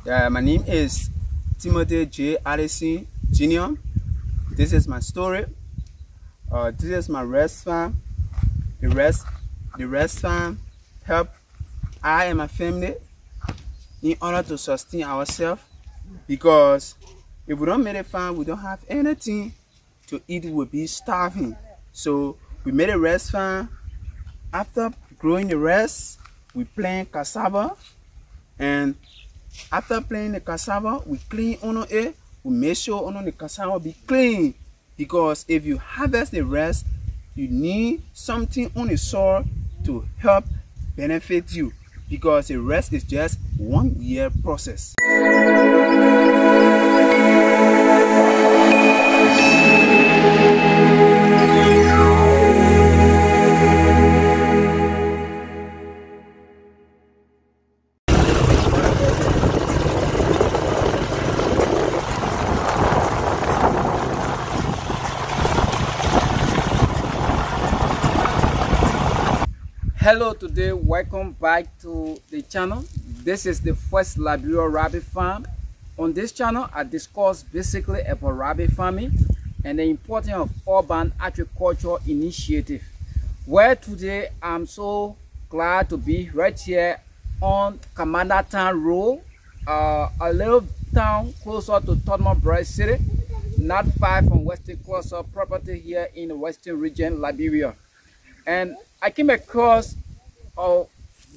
My name is Timothy J. Addison Jr. This is my story. This is my rest farm. The rest farm help I and my family in order to sustain ourselves, because if we don't make a farm, we don't have anything to eat. We will be starving. So we made a rest farm. After growing the rest, we plant cassava, and after planting the cassava, we clean on it. We make sure on the cassava be clean, because if you harvest the rest, you need something on the soil to help benefit you, because the rest is just 1 year process. Hello, today welcome back to the channel. This is the first Liberia rabbit farm. On this channel I discuss basically about rabbit farming and the importance of urban agriculture initiative, where today I'm so glad to be right here on Commander Town Road, a little town closer to Tottenham Bright City, not far from Western Cluster property here in the Western region, Liberia. And I came across a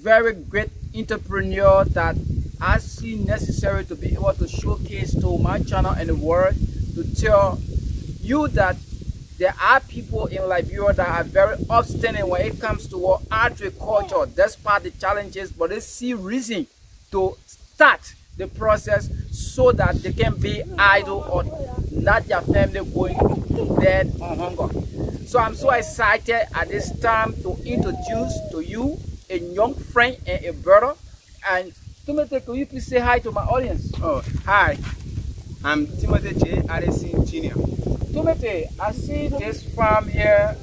very great entrepreneur that I see necessary to be able to showcase to my channel and the world, to tell you that there are people in Liberia that are very obstinate when it comes to agriculture, despite the challenges, but they see reason to start the process so that they can be idle or not their family going dead on hunger. So I'm so excited at this time to introduce to you a young friend and a brother. And Timothy, can you please say hi to my audience? Oh, hi. I'm Timothy J. Addison Jr. Timothy, I see this farm here.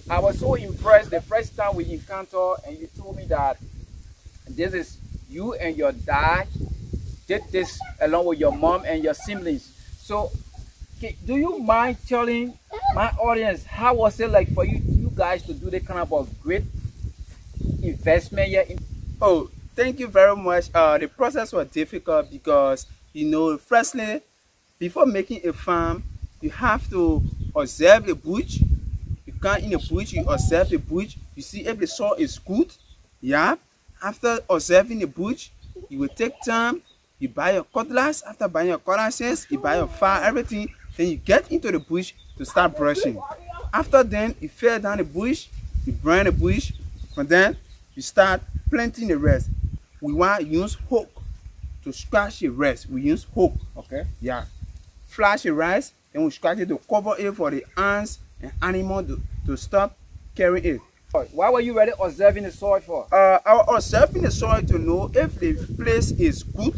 I was so impressed the first time we encountered, and you told me that this is you and your dad did this along with your mom and your siblings. So do you mind telling my audience how was it like for you guys to do that kind of a great investment here? Oh, thank you very much. The process was difficult because, you know, firstly, before making a farm, you have to observe the bush. You come in the bush, you observe the bush, you see if the soil is good. Yeah. After observing the bush, you will take time, you buy your cutlass. After buying your cutlasses, you buy your file, everything. Then you get into the bush to start brushing. After then, you fell down the bush, you burn the bush. From then, you start planting the rest. We want to use hook to scratch the rest. We use hook. Okay. Yeah. Flash the rice, then we scratch it to cover it for the ants and animals to stop carrying it. Why were you really observing the soil for? I was observing the soil to know if the place is good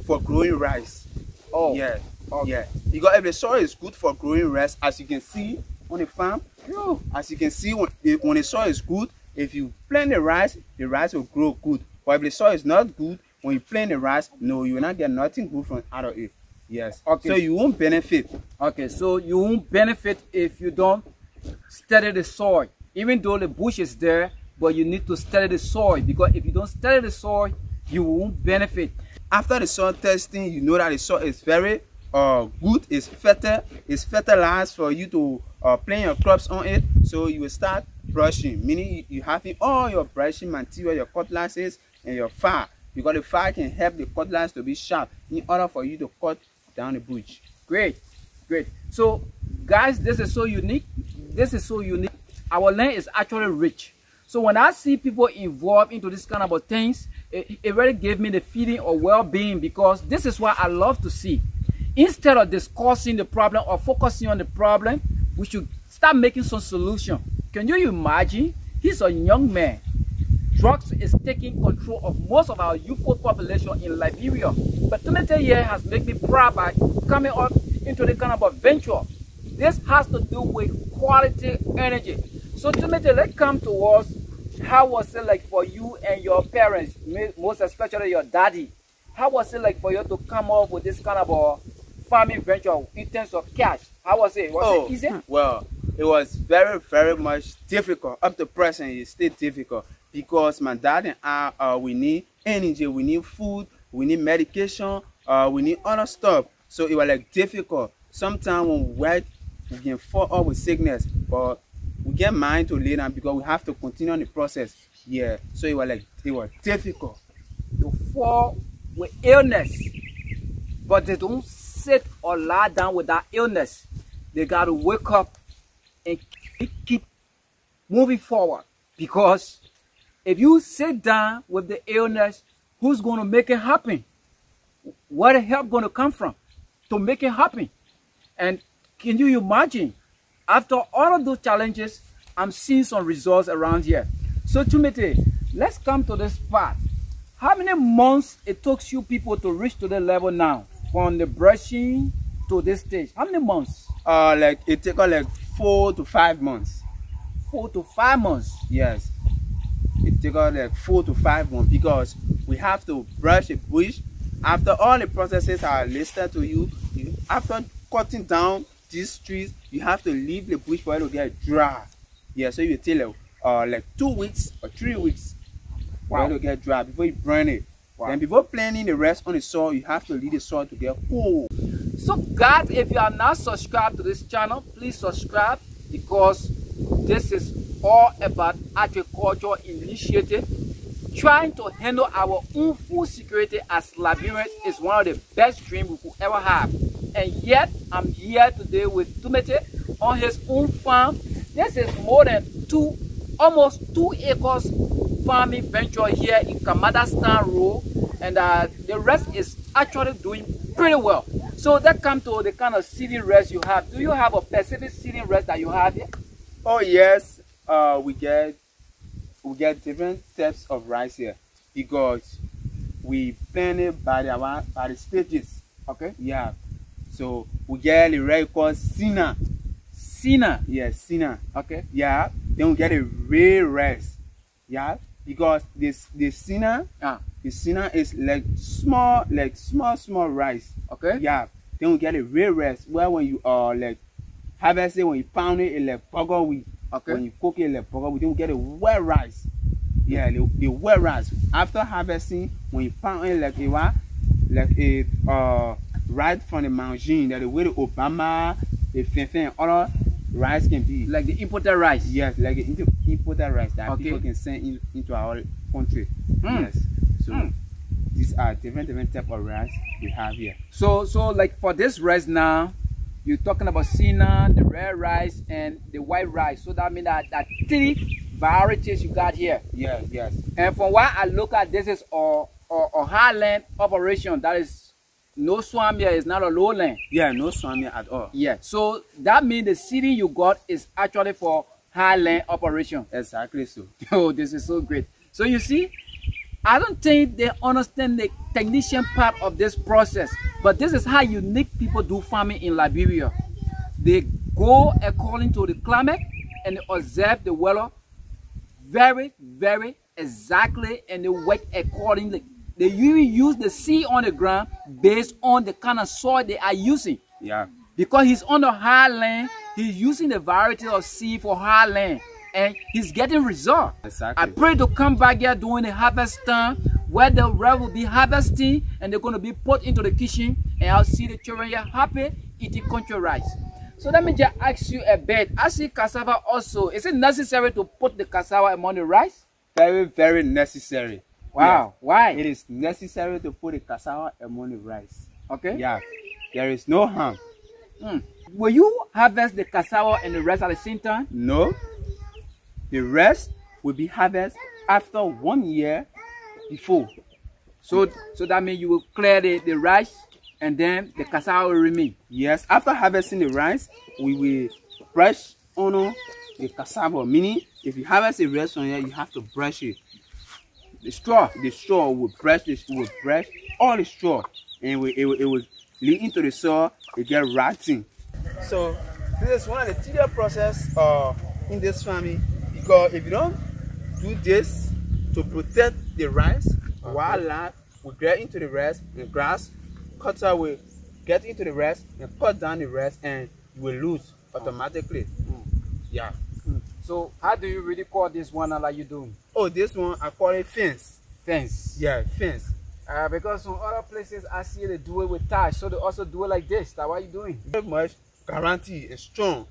for growing rice. Oh. Yeah. Okay. Yeah, because if the soil is good for growing rice, as you can see on the farm, as you can see when the soil is good, if you plant the rice will grow good. But if the soil is not good, when you plant the rice, no, you will not get nothing good from out of it. Yes. Okay. So you won't benefit. Okay, so you won't benefit if you don't study the soil. Even though the bush is there, but you need to study the soil, because if you don't study the soil, you won't benefit. After the soil testing, you know that the soil is very good, is fertile, is fertilized for you to plant your crops on it. So you will start brushing, meaning you having all your brushing material, your cutlasses and your file, because the file can help the cutlass to be sharp in order for you to cut down the bush. Great. So guys, this is so unique. Our land is actually rich. So when I see people involved into this kind of things, it really gave me the feeling of well-being, because this is what I love to see. Instead of discussing the problem or focusing on the problem, we should start making some solution. Can you imagine? He's a young man. Drugs is taking control of most of our youthful population in Liberia. But Timothy here has made me proud by coming up into the kind of a venture. This has to do with quality energy. So Timothy, let's come to us. How was it like for you and your parents, most especially your daddy, how was it like for you to come up with this kind of a farming venture in terms of cash? How was it? Was it easy? Well, it was very, very much difficult. Up to present, it's still difficult because my dad and I, we need energy, we need food, we need medication, we need other stuff. So it was like difficult. Sometimes when we work, we can fall off with sickness, but we get mind to lay down because we have to continue the process. Yeah, so it was difficult. You fall with illness, but they don't sit or lie down with that illness. They got to wake up and keep moving forward, because if you sit down with the illness, who's going to make it happen? Where the help going to come from to make it happen? And can you imagine, after all of those challenges, I'm seeing some results around here. So Timothy, let's come to this part. How many months it took you people to reach to the level now, from the brushing to this stage? How many months? Like it took like 4 to 5 months. 4 to 5 months? Yes. It took like 4 to 5 months because we have to brush the bush. After all the processes are listed to you, after cutting down these trees, you have to leave the bush for it to get dry. Yeah, so you take like 2 weeks or 3 weeks for it to get dry before you burn it. And before planting the rest on the soil, you have to leave the soil to get cool. So guys, if you are not subscribed to this channel, please subscribe, because this is all about agriculture initiative. Trying to handle our own food security as Liberians is one of the best dreams we could ever have. And yet, I'm here today with Timothy on his own farm. This is more than almost 2 acres farming venture here in Kamadastan Road, and the rest is actually doing pretty well. So that comes to the kind of seeding rest you have. Do you have a specific seeding rest that you have here? Oh yes, we get different types of rice here because we plant it by the stages. Okay. Yeah. So we get the rice called Sina. Sina. Yeah, Sina. Okay. Yeah. Then we get a red rice. Yeah. Because the Sina, the Sina is like small rice. Okay. Yeah. Then we get a red rice where when you like harvest it, when you pound it, it's like burger wheat. Okay. When you cook it, like burger wheat, then we get a wet rice. Yeah, the wet rice. After harvesting, when you pound it like a right from the mountain, that the way the Obama, the Fenfen, and other rice can be. Like the imported rice? Yes, like the imported rice that people can send into our country. Yes. So these are different type of rice we have here. So like for this rice now, you're talking about Sina, the red rice, and the white rice. So that means that 3 varieties you got here. Yes, yes. And from what I look at, this is a highland operation. That is no swamp here. It's not a lowland. Yeah, no swamp here at all. Yeah. So that means the seeding you got is actually for highland operation. Exactly so. Oh, this is so great. So you see, I don't think they understand the technician part of this process, but this is how unique people do farming in Liberia. They go according to the climate and they observe the weather very, very exactly, and they work accordingly. They even use the seed on the ground based on the kind of soil they are using. Yeah. Because he's on the highland, he's using the variety of seed for highland, and he's getting results. Exactly. I pray to come back here during the harvest time, where the rest will be harvesting and they're going to be put into the kitchen, and I'll see the children here happy eating country rice. So let me just ask you a bit. I see cassava also. Is it necessary to put the cassava among the rice? Very, very necessary. Wow. Yes. Why? It is necessary to put the cassava among the rice. Okay. Yeah. There is no harm. Will you harvest the cassava and the rice at the same time? No. The rest will be harvested after 1 year before. So that means you will clear the rice and then the cassava will remain. Yes. After harvesting the rice, we will brush on the cassava. Meaning, if you harvest the rice on here, you have to brush it. The straw will brush all the straw, and it will lead into the soil. It get rotting. So this is one of the tedious process in this farming, because if you don't do this to protect the rice, wildlife, will get into the rest, and grass cutter will get into the rest and cut down the rest, and you will lose automatically. Yeah. So how do you really call this one like you doing? Oh, this one I call it fence. Fence. Yeah, fence. Because some other places I see they do it with thatch, so they also do it like this. That's what you doing? Very much guarantee is strong.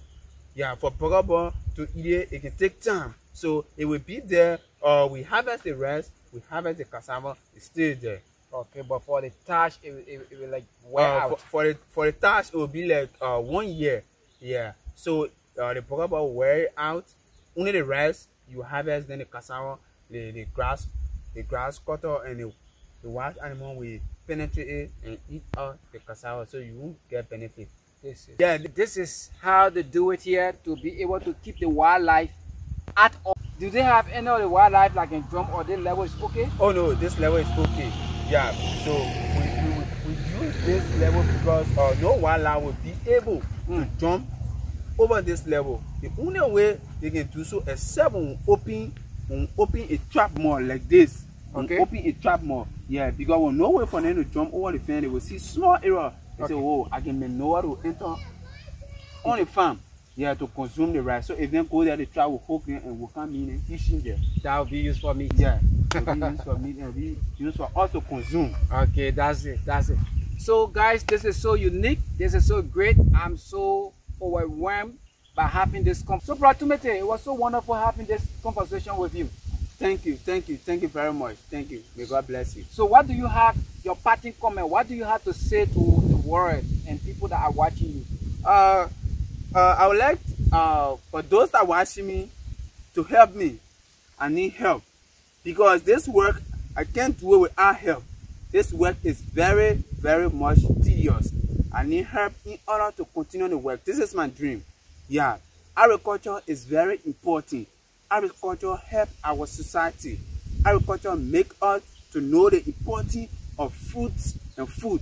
Yeah, for burger ball to eat it can take time. So it will be there. We harvest the rest, we harvest the cassava, it's still there. Okay, but for the thatch, it will like wear out. For the thatch, it will be like 1 year. Yeah. So the burger ball will wear it out. Only the rest you harvest, then the cassava, the grass cutter, and the wild animal will penetrate it and eat out the cassava, so you won't get benefit. This is how they do it here to be able to keep the wildlife at all. Do they have any of the wildlife like in drum, or this level is okay? Oh no, this level is okay. Yeah, so we use this level because no wildlife will be able to jump over this level. The only way they can do so except when we open a trap more like this. Okay. Open a trap more. Yeah, because when no way for them to jump over the fence, they will see small area. They say, oh, I can maneuver to enter on the farm. Yeah, to consume the rice. So if they go there, the trap will hook them and will come in and fish in there. That will be used for meat. Yeah, it will be used for meat and will be used for us to consume. Okay, that's it. So guys, this is so unique. This is so great. I'm so overwhelmed by having this So Brother Tumete, it was so wonderful having this conversation with you. Thank you very much. Thank you. May God bless you. So what do you have, your parting comment, what do you have to say to the world and people that are watching you? I would like for those that are watching me to help me. I need help because this work, I can't do it without help. This work is very, very much tedious. I need help in order to continue the work. This is my dream. Yeah, agriculture is very important. Agriculture helps our society. Agriculture makes us to know the importance of fruits and food.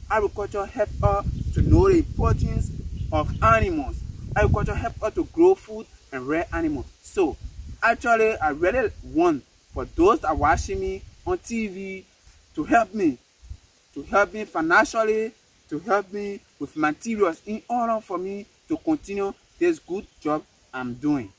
Agriculture helps us to know the importance of animals. Agriculture helps us to grow food and rear animals. So, actually, I really want for those that are watching me on TV to help me financially, to help me with materials in order for me to continue this good job I'm doing.